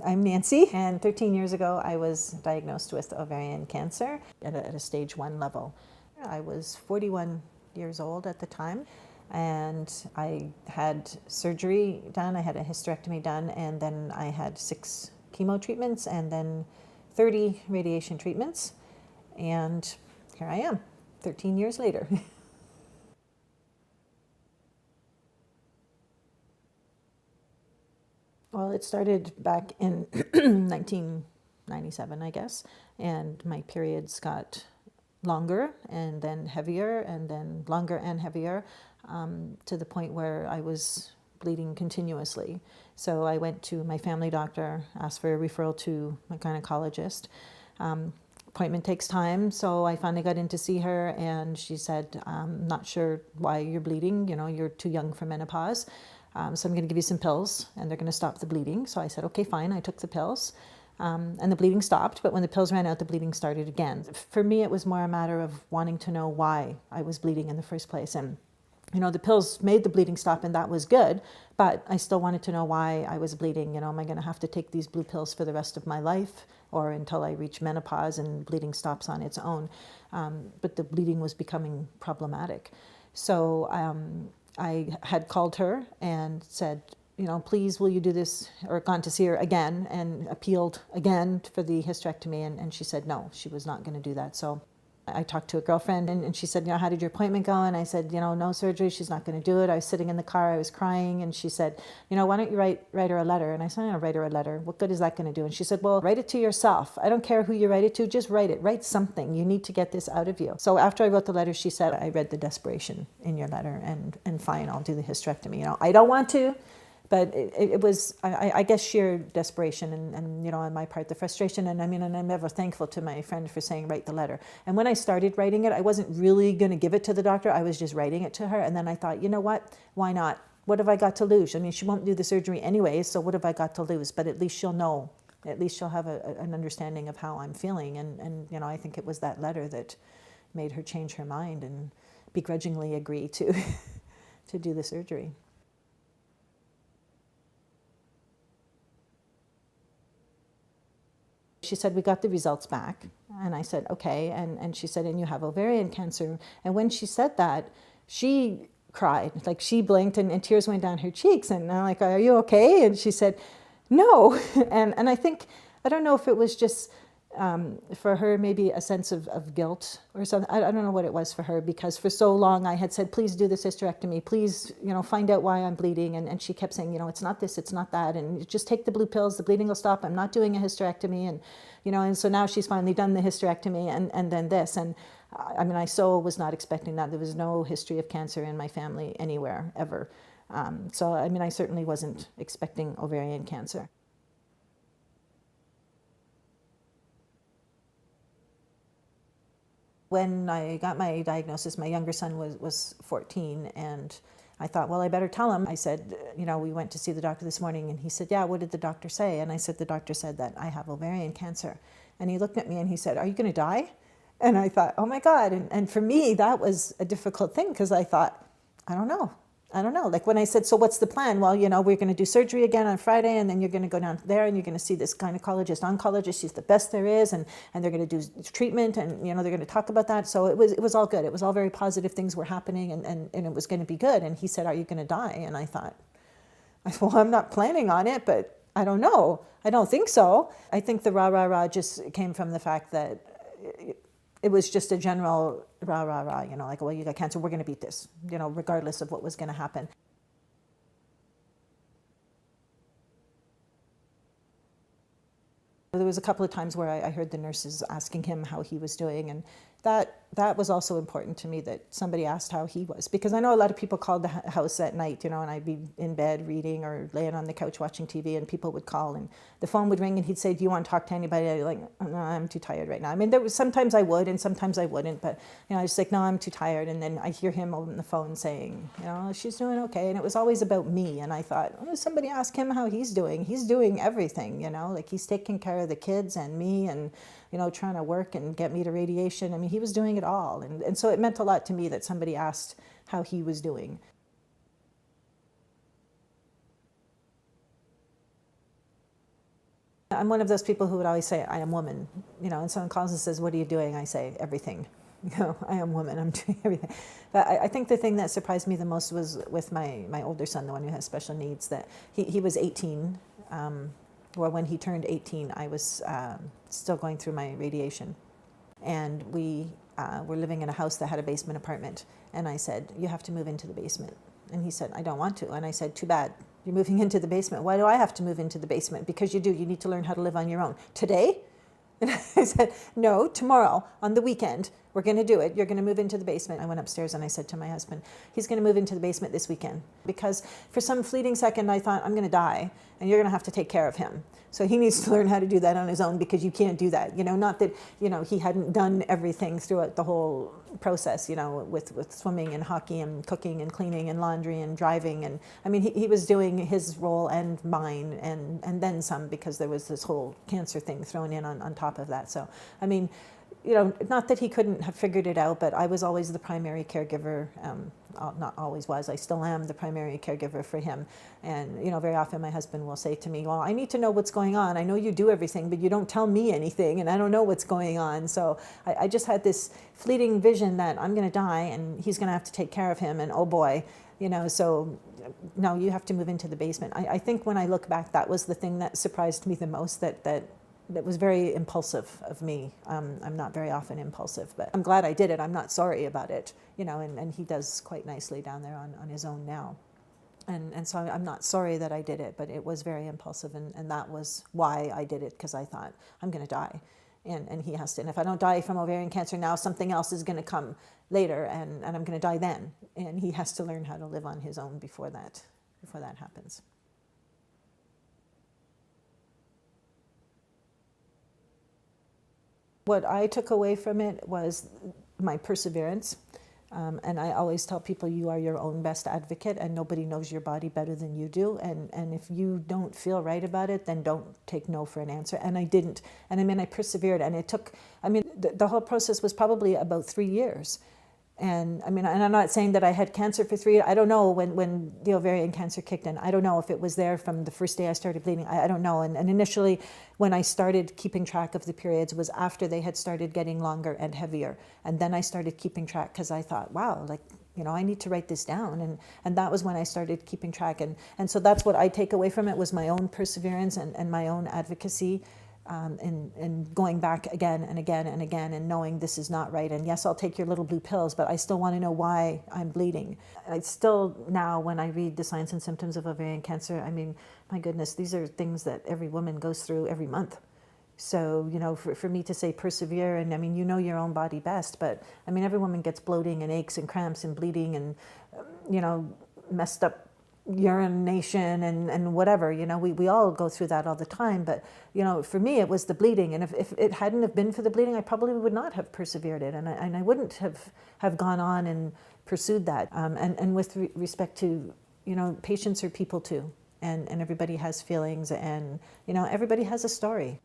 I'm Nancy, and 13 years ago I was diagnosed with ovarian cancer at a stage 1 level. I was 41 years old at the time, and I had surgery done. I had a hysterectomy done, and then I had 6 chemo treatments and then 30 radiation treatments, and here I am 13 years later. Well, it started back in 1997, I guess, and my periods got longer and then heavier and then longer and heavier, to the point where I was bleeding continuously. So I went to my family doctor, asked for a referral to my gynecologist. Appointment takes time, so I finally got in to see her, and she said, "I'm not sure why you're bleeding, you're too young for menopause. So I'm going to give you some pills, and they're going to stop the bleeding." So I said, okay, fine. I took the pills, and the bleeding stopped. But when the pills ran out, the bleeding started again. For me, it was more a matter of wanting to know why I was bleeding in the first place. And the pills made the bleeding stop, and that was good. But I still wanted to know why I was bleeding. Am I going to have to take these blue pills for the rest of my life, or until I reach menopause and bleeding stops on its own? But the bleeding was becoming problematic. So I had called her and said, please, will you do this, or gone to see her again and appealed again for the hysterectomy, and she said no, she was not going to do that. So I talked to a girlfriend, and she said, how did your appointment go? And I said, no surgery, she's not going to do it. I was sitting in the car, I was crying, and she said, why don't you write her a letter? And I said, write her a letter. What good is that going to do? And she said, well, write it to yourself. I don't care who you write it to, just write it. Write something. You need to get this out of you. So after I wrote the letter, she said, I read the desperation in your letter, and fine, I'll do the hysterectomy. I don't want to, but it was, I guess, sheer desperation and on my part, the frustration. And I'm ever thankful to my friend for saying, write the letter. And when I started writing it, I wasn't really going to give it to the doctor. I was just writing it to her. And then I thought, what? Why not? What have I got to lose? She won't do the surgery anyway, so what have I got to lose? But at least she'll know. At least she'll have an understanding of how I'm feeling. And I think it was that letter that made her change her mind and begrudgingly agree to, to do the surgery. She said, we got the results back. And I said, okay. And she said, and you have ovarian cancer. And when she said that, she cried. Like, she blinked and tears went down her cheeks. And I'm like, are you okay? And she said, no. And I think, I don't know if it was just for her, maybe a sense of guilt or something. I don't know what it was for her, because for so long I had said, please do this hysterectomy, please, find out why I'm bleeding. And she kept saying, it's not this, it's not that, and just take the blue pills, the bleeding will stop, I'm not doing a hysterectomy. And so now she's finally done the hysterectomy, and then this. And I so was not expecting that. There was no history of cancer in my family anywhere, ever. So I certainly wasn't expecting ovarian cancer. When I got my diagnosis, my younger son was 14, and I thought, well, I better tell him. I said, we went to see the doctor this morning, and he said, yeah, what did the doctor say? And I said, the doctor said that I have ovarian cancer. And he looked at me and he said, are you going to die? And I thought, oh my God. And for me, that was a difficult thing, because I thought, I don't know. Like, when I said, so what's the plan? Well, we're going to do surgery again on Friday, and then you're going to go down there and you're going to see this gynecologist, oncologist. She's the best there is. And they're going to do treatment, and, they're going to talk about that. So it was all good. It was all very positive. Things were happening, and it was going to be good. And he said, are you going to die? And I thought, well, I'm not planning on it, but I don't know. I don't think so. I think the rah just came from the fact that it was just a general rah, like, well, you got cancer, we're going to beat this, regardless of what was going to happen. There was a couple of times where I heard the nurses asking him how he was doing, and that was also important to me, that somebody asked how he was, because I know a lot of people called the house at night, and I'd be in bed reading or laying on the couch watching TV, and people would call, and the phone would ring, and he'd say, do you want to talk to anybody? I'd be like, no, I'm too tired right now. There was sometimes I would, and sometimes I wouldn't, but I was like, no, I'm too tired. And then I hear him on the phone saying, she's doing okay, and it was always about me. And I thought, somebody ask him how he's doing. He's doing everything, like, he's taking care of the kids and me, and trying to work and get me to radiation. He was doing it all. And so it meant a lot to me that somebody asked how he was doing. I'm one of those people who would always say, I am woman, and someone calls and says, what are you doing? I say, everything. I am woman, I'm doing everything. But I think the thing that surprised me the most was with my older son, the one who has special needs, that he was 18. Well, when he turned 18, I was still going through my radiation. And we were living in a house that had a basement apartment. And I said, you have to move into the basement. And he said, I don't want to. And I said, too bad. You're moving into the basement. Why do I have to move into the basement? Because you do. You need to learn how to live on your own. Today? And I said, no, tomorrow, on the weekend, we're going to do it. You're going to move into the basement. I went upstairs and I said to my husband, he's going to move into the basement this weekend. Because for some fleeting second, I thought, I'm going to die, and you're going to have to take care of him. So he needs to learn how to do that on his own, because you can't do that. Not that, he hadn't done everything throughout the whole process, with swimming and hockey and cooking and cleaning and laundry and driving. And I mean, he was doing his role and mine and then some, because there was this whole cancer thing thrown in on top of that. So, I mean, not that he couldn't have figured it out, but I was always the primary caregiver. Not always was, I still am the primary caregiver for him. And, very often my husband will say to me, well, I need to know what's going on. I know you do everything, but you don't tell me anything, and I don't know what's going on. So I just had this fleeting vision that I'm going to die and he's going to have to take care of him. And oh boy, so no, you have to move into the basement. I think when I look back, that was the thing that surprised me the most, that was very impulsive of me. I'm not very often impulsive, but I'm glad I did it. I'm not sorry about it, and he does quite nicely down there on his own now. And so I'm not sorry that I did it, but it was very impulsive, and that was why I did it, because I thought, I'm going to die. And he has to, and if I don't die from ovarian cancer now, something else is going to come later, and I'm going to die then. And he has to learn how to live on his own before that happens. What I took away from it was my perseverance. And I always tell people, you are your own best advocate, and nobody knows your body better than you do. And if you don't feel right about it, then don't take no for an answer. And I didn't. And I mean, I persevered, and it took, the whole process was probably about 3 years. And and I'm not saying that I had cancer for 3 years. I don't know when the ovarian cancer kicked in. I don't know if it was there from the first day I started bleeding. I don't know. And initially, when I started keeping track of the periods, was after they had started getting longer and heavier. And then I started keeping track, because I thought, wow, I need to write this down. And that was when I started keeping track. And so that's what I take away from it, was my own perseverance and my own advocacy. And going back again and again and again, and knowing this is not right. And yes, I'll take your little blue pills, but I still want to know why I'm bleeding. I still, now when I read the signs and symptoms of ovarian cancer, my goodness, these are things that every woman goes through every month. So, for me to say persevere, and your own body best, but every woman gets bloating and aches and cramps and bleeding and, messed up urination and whatever, we all go through that all the time. But, for me, it was the bleeding. And if it hadn't have been for the bleeding, I probably would not have persevered it. And I wouldn't have gone on and pursued that. And with respect to, patients are people too. And everybody has feelings, and, everybody has a story.